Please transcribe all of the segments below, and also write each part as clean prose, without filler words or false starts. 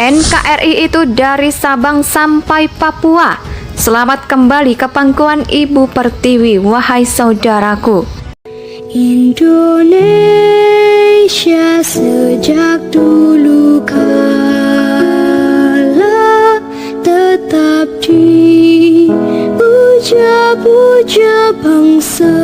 NKRI itu dari Sabang sampai Papua. Selamat kembali ke pangkuan Ibu Pertiwi, wahai saudaraku. Indonesia sejak dulu kala tetap dipuja-puja bangsa.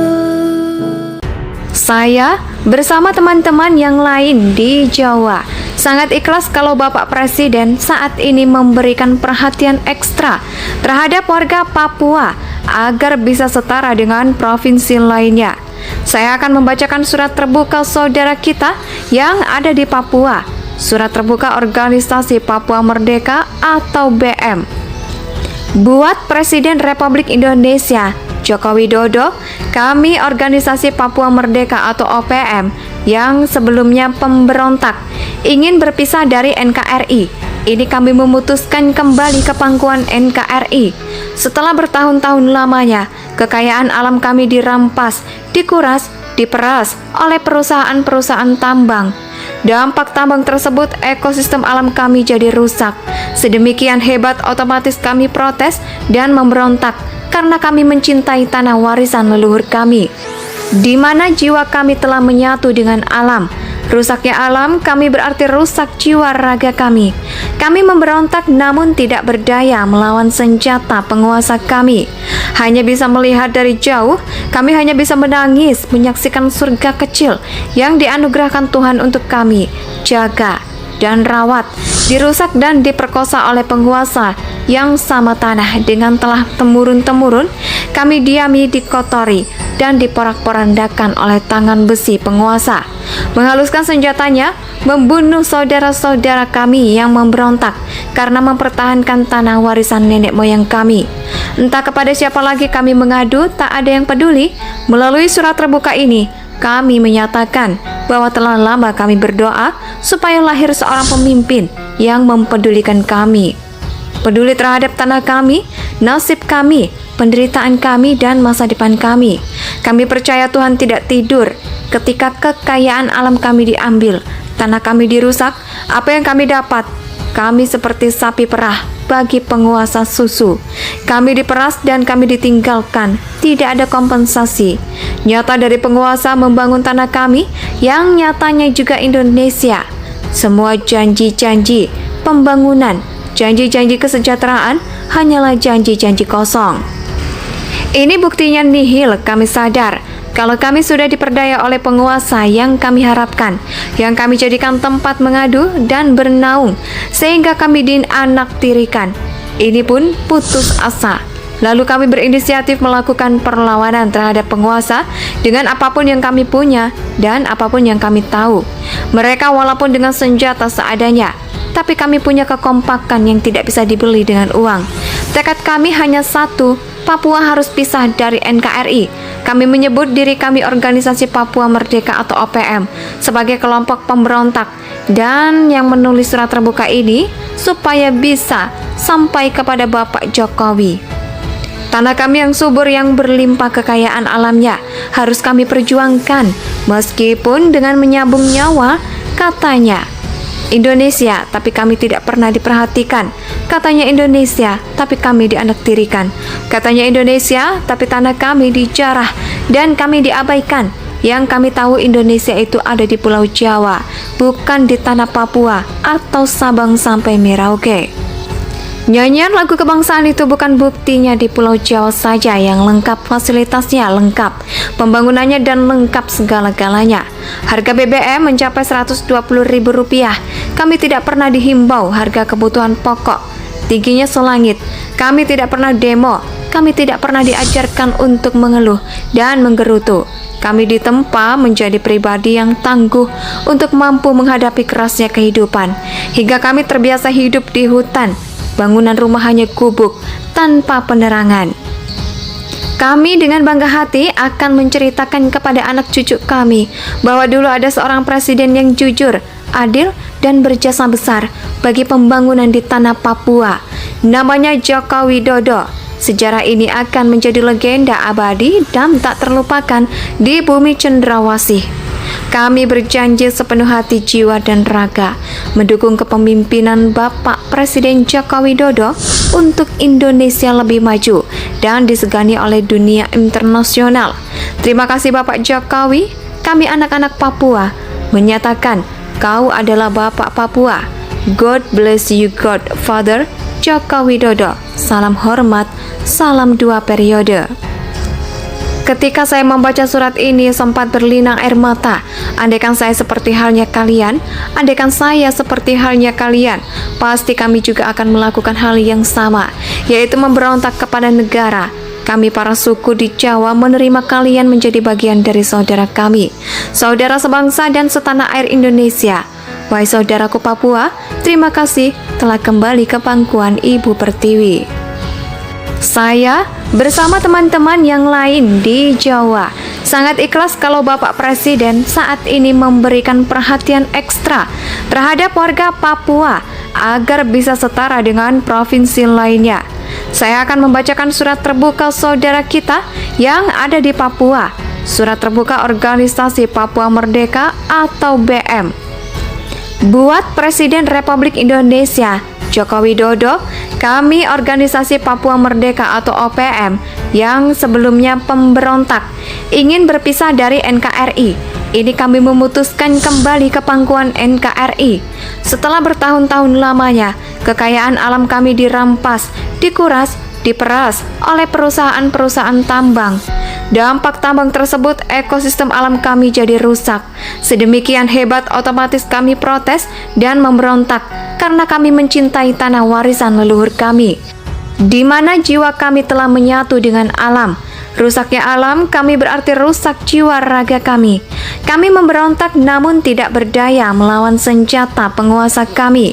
Saya bersama teman-teman yang lain di Jawa sangat ikhlas kalau Bapak Presiden saat ini memberikan perhatian ekstra terhadap warga Papua agar bisa setara dengan provinsi lainnya. Saya akan membacakan surat terbuka saudara kita yang ada di Papua. Surat terbuka Organisasi Papua Merdeka atau BM. Buat Presiden Republik Indonesia Joko Widodo, kami Organisasi Papua Merdeka atau OPM yang sebelumnya pemberontak ingin berpisah dari NKRI. Ini kami memutuskan kembali ke pangkuan NKRI. Setelah bertahun-tahun lamanya, kekayaan alam kami dirampas, dikuras, diperas oleh perusahaan-perusahaan tambang. Dampak tambang tersebut, ekosistem alam kami jadi rusak. Sedemikian hebat, otomatis kami protes dan memberontak karena kami mencintai tanah warisan leluhur kami, di mana jiwa kami telah menyatu dengan alam. Rusaknya alam kami berarti rusak jiwa raga kami. Kami memberontak namun tidak berdaya melawan senjata penguasa kami. Hanya bisa melihat dari jauh, kami hanya bisa menangis menyaksikan surga kecil yang dianugerahkan Tuhan untuk kami jaga dan rawat, dirusak dan diperkosa oleh penguasa yang sama tanah dengan telah temurun-temurun kami diami, dikotori dan diporak-porandakan oleh tangan besi penguasa, menghaluskan senjatanya, membunuh saudara-saudara kami yang memberontak karena mempertahankan tanah warisan nenek moyang kami. Entah kepada siapa lagi kami mengadu, tak ada yang peduli. Melalui surat terbuka ini, kami menyatakan bahwa telah lama kami berdoa supaya lahir seorang pemimpin yang mempedulikan kami, peduli terhadap tanah kami, nasib kami, penderitaan kami, dan masa depan kami. Kami percaya Tuhan tidak tidur ketika kekayaan alam kami diambil, tanah kami dirusak. Apa yang kami dapat? Kami seperti sapi perah bagi penguasa susu. Kami diperas dan kami ditinggalkan, tidak ada kompensasi nyata dari penguasa membangun tanah kami yang nyatanya juga Indonesia. Semua janji-janji pembangunan, janji-janji kesejahteraan hanyalah janji-janji kosong. Ini buktinya nihil. Kami sadar kalau kami sudah diperdaya oleh penguasa yang kami harapkan, yang kami jadikan tempat mengadu dan bernaung, sehingga kami dianaktirikan. Ini pun putus asa. Lalu kami berinisiatif melakukan perlawanan terhadap penguasa dengan apapun yang kami punya dan apapun yang kami tahu. Mereka walaupun dengan senjata seadanya, tapi kami punya kekompakan yang tidak bisa dibeli dengan uang. Tekad kami hanya satu, Papua harus pisah dari NKRI. Kami menyebut diri kami Organisasi Papua Merdeka atau OPM sebagai kelompok pemberontak, dan yang menulis surat terbuka ini supaya bisa sampai kepada Bapak Jokowi. Tanah kami yang subur, yang berlimpah kekayaan alamnya, harus kami perjuangkan meskipun dengan menyambung nyawa. Katanya Indonesia, tapi kami tidak pernah diperhatikan. Katanya Indonesia, tapi kami dianaktirikan. Katanya Indonesia, tapi tanah kami dijarah dan kami diabaikan. Yang kami tahu Indonesia itu ada di Pulau Jawa, bukan di tanah Papua atau Sabang sampai Merauke. Nyanyian lagu kebangsaan itu bukan buktinya di Pulau Jawa saja yang lengkap, fasilitasnya lengkap, pembangunannya dan lengkap segala-galanya. Harga BBM mencapai Rp120.000. Kami tidak pernah dihimbau harga kebutuhan pokok tingginya selangit. Kami tidak pernah demo. Kami tidak pernah diajarkan untuk mengeluh dan menggerutu. Kami ditempa menjadi pribadi yang tangguh untuk mampu menghadapi kerasnya kehidupan, hingga kami terbiasa hidup di hutan. Bangunan rumah hanya gubuk tanpa penerangan. Kami dengan bangga hati akan menceritakan kepada anak cucu kami bahwa dulu ada seorang presiden yang jujur, adil, dan berjasa besar bagi pembangunan di tanah Papua. Namanya Joko Widodo. Sejarah ini akan menjadi legenda abadi dan tak terlupakan di bumi cendrawasih. Kami berjanji sepenuh hati, jiwa, dan raga mendukung kepemimpinan Bapak Presiden Joko Widodo untuk Indonesia lebih maju dan disegani oleh dunia internasional. Terima kasih Bapak Jokowi. Kami anak-anak Papua menyatakan kau adalah Bapak Papua. God bless you, Godfather Joko Widodo. Salam hormat, salam 2 periode. Ketika saya membaca surat ini sempat berlinang air mata. Andaikan saya seperti halnya kalian, pasti kami juga akan melakukan hal yang sama, yaitu memberontak kepada negara. Kami para suku di Jawa menerima kalian menjadi bagian dari saudara kami, saudara sebangsa dan setanah air Indonesia. Wahai saudaraku Papua, terima kasih telah kembali ke pangkuan Ibu Pertiwi. Saya bersama teman-teman yang lain di Jawa sangat ikhlas kalau Bapak Presiden saat ini memberikan perhatian ekstra terhadap warga Papua agar bisa setara dengan provinsi lainnya. Saya akan membacakan surat terbuka saudara kita yang ada di Papua, surat terbuka Organisasi Papua Merdeka atau BM. Buat Presiden Republik Indonesia Joko Widodo, kami Organisasi Papua Merdeka atau OPM yang sebelumnya pemberontak ingin berpisah dari NKRI. Ini kami memutuskan kembali ke pangkuan NKRI. Setelah bertahun-tahun lamanya, kekayaan alam kami dirampas, dikuras, diperas oleh perusahaan-perusahaan tambang. Dampak tambang tersebut, ekosistem alam kami jadi rusak. Sedemikian hebat, otomatis kami protes dan memberontak karena kami mencintai tanah warisan leluhur kami, di mana jiwa kami telah menyatu dengan alam. Rusaknya alam kami berarti rusak jiwa raga kami. Kami memberontak namun tidak berdaya melawan senjata penguasa kami.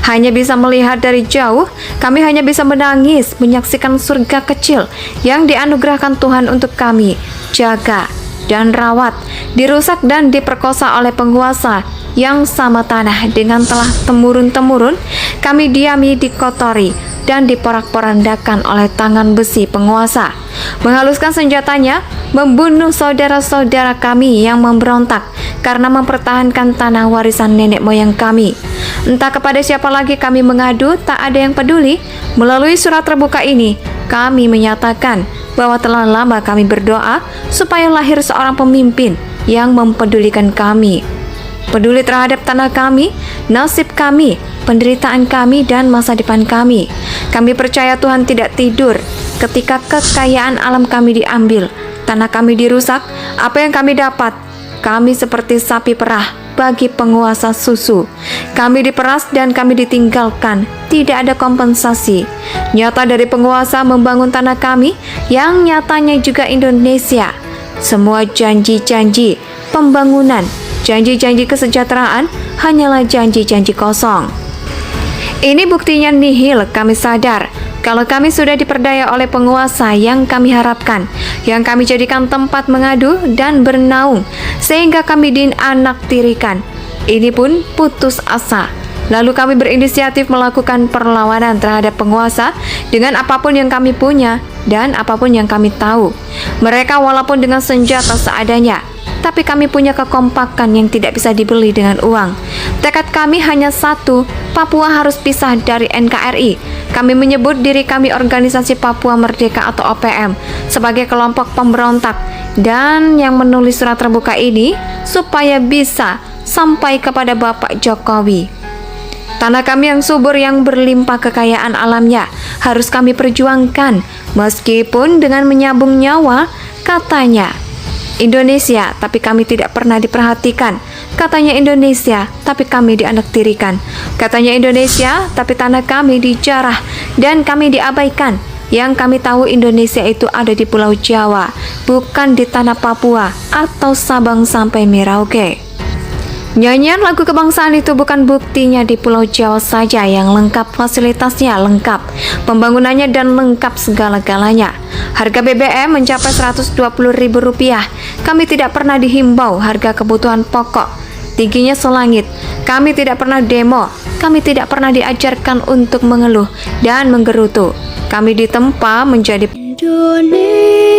Hanya bisa melihat dari jauh, kami hanya bisa menangis menyaksikan surga kecil yang dianugerahkan Tuhan untuk kami jaga dan rawat, dirusak dan diperkosa oleh penguasa yang sama tanah dengan telah temurun-temurun kami diami, dikotori dan diporak-porandakan oleh tangan besi penguasa, menghaluskan senjatanya, membunuh saudara-saudara kami yang memberontak karena mempertahankan tanah warisan nenek moyang kami. Entah kepada siapa lagi kami mengadu, tak ada yang peduli. Melalui surat terbuka ini, kami menyatakan bahwa telah lama kami berdoa supaya lahir seorang pemimpin yang mempedulikan kami, peduli terhadap tanah kami, nasib kami, penderitaan kami, dan masa depan kami. Kami percaya Tuhan tidak tidur ketika kekayaan alam kami diambil, tanah kami dirusak. Apa yang kami dapat? Kami seperti sapi perah bagi penguasa susu. Kami diperas dan kami ditinggalkan, tidak ada kompensasi. Nyata dari penguasa membangun tanah kami, yang nyatanya juga Indonesia. Semua janji-janji pembangunan, janji-janji kesejahteraan hanyalah janji-janji kosong. Ini buktinya nihil. Kami sadar kalau kami sudah diperdaya oleh penguasa yang kami harapkan, yang kami jadikan tempat mengadu dan bernaung, sehingga kami dianaktirikan. Ini pun putus asa. Lalu kami berinisiatif melakukan perlawanan terhadap penguasa dengan apapun yang kami punya dan apapun yang kami tahu. Mereka walaupun dengan senjata seadanya, tapi kami punya kekompakan yang tidak bisa dibeli dengan uang. Tekad kami hanya satu, Papua harus pisah dari NKRI. Kami menyebut diri kami Organisasi Papua Merdeka atau OPM sebagai kelompok pemberontak, dan yang menulis surat terbuka ini supaya bisa sampai kepada Bapak Jokowi. Tanah kami yang subur, yang berlimpah kekayaan alamnya, harus kami perjuangkan meskipun dengan menyambung nyawa. Katanya Indonesia, tapi kami tidak pernah diperhatikan. Katanya Indonesia, tapi kami dianaktirikan. Katanya Indonesia, tapi tanah kami dijarah dan kami diabaikan. Yang kami tahu Indonesia itu ada di Pulau Jawa, bukan di tanah Papua atau Sabang sampai Merauke. Nyanyian lagu kebangsaan itu bukan buktinya di Pulau Jawa saja yang lengkap, fasilitasnya lengkap, pembangunannya dan lengkap segala-galanya. Harga BBM mencapai Rp120.000. Kami tidak pernah dihimbau harga kebutuhan pokok, tingginya selangit. Kami tidak pernah demo, kami tidak pernah diajarkan untuk mengeluh dan menggerutu. Kami ditempa menjadi Indonesia